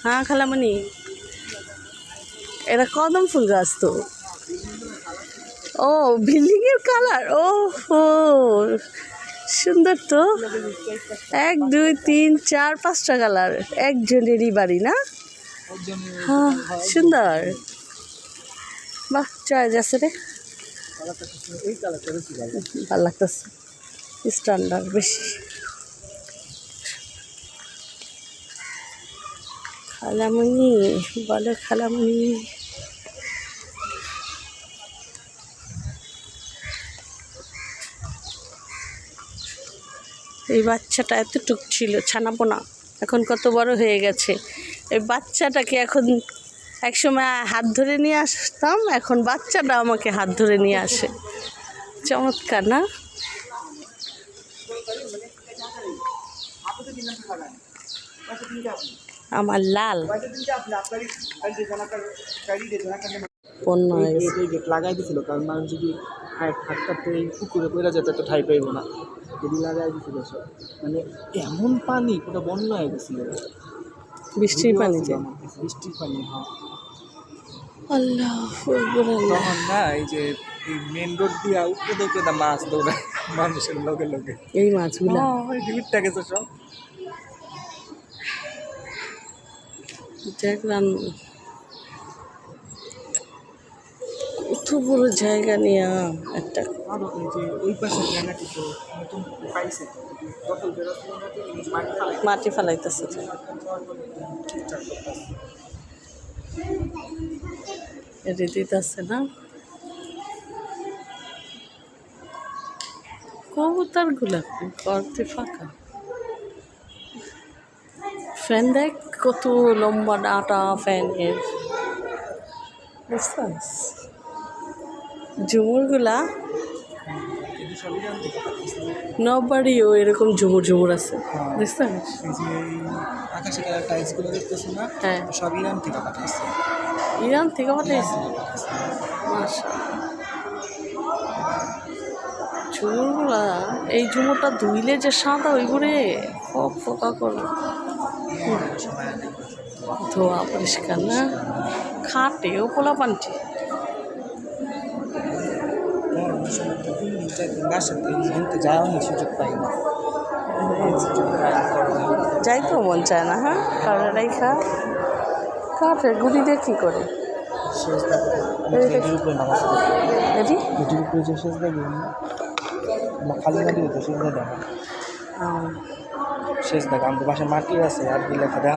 হ্যাঁ খালামণি, এটা কদম ফুল গাছ তো। ও বিল্ডিংয়ের কালার, ও হো সুন্দর তো। 1 2 3 4 5টা কালার, একজনেরই বাড়ি না? হ্যাঁ সুন্দর, বাহ চয়েস আছে রে, ভালো লাগতেছে, স্ট্যান্ডার্ড বেশি। খালামণি বলে, খালামণি এই বাচ্চাটা এতটুক ছিল ছানাপোনা, এখন কত বড় হয়ে গেছে। এই বাচ্চাটাকে এখন একসময় হাত ধরে নিয়ে আসতাম, এখন বাচ্চাটা আমাকে হাত ধরে নিয়ে আসে। চমৎকার না? আমার লাল পণ্য লাগাই দিছিল, কারণ মানুষ যদি হাতটা এই পুকুরে পড়ে যেত তো ঠাই পাইব না, যদি লাগাই দিছিল সব। মানে এমন পানি পুরো বন্যা হয়ে গেছিল, বৃষ্টির পানি, বৃষ্টির পানি। হ্যাঁ আল্লাহ তখন না এই যে এই মেন রোড দিয়া উপরে দৌড়ে মাছ দৌড়ায় মানুষের লগে লগে, এই মাছগুলা ভিড়টা গেছে সব। দেখলাম কত বড় জায়গা নিয়ে একটা। আরো এই যে ওই পাশে জায়গাটি তো নতুন পাইছে, দখল বেরোচ্ছে, মাটি ফেলাইতেছে, দিতেছে না। কবুতর গুলা করতে ফাঁকা, ফ্যান দেখ কত লম্বা ডাটা ফ্যানের, বুঝছিস? ঝুমুরগুলা নবাড়িও এরকম ঝুমুর ঝুমুর আছে, বুঝছিস? আকাশি কালার টাইলসগুলো দেখতেছো না? হ্যাঁ সব ইরান থেকে পাঠাইছে। ইরান থেকে পাঠাইছে, মাশাআল্লাহ। ঝুমুরগুলা, এই ঝুমুরটা ধুইলে যে সাদা ওই ঘুরে ফক ফকা করে, ধোয়া পরিষ্কার না, খাটে ও পোলা পান্টি। সুযোগ পাই না, যাইতেও মন চায় না। হ্যাঁ কারণ রেখা কাঠের গুড়ি দিয়ে কী করে খালি মাটি হতো শেষ দেখা, শেষ দেখা আমাদের বাসায় মাটি আছে আর লেখা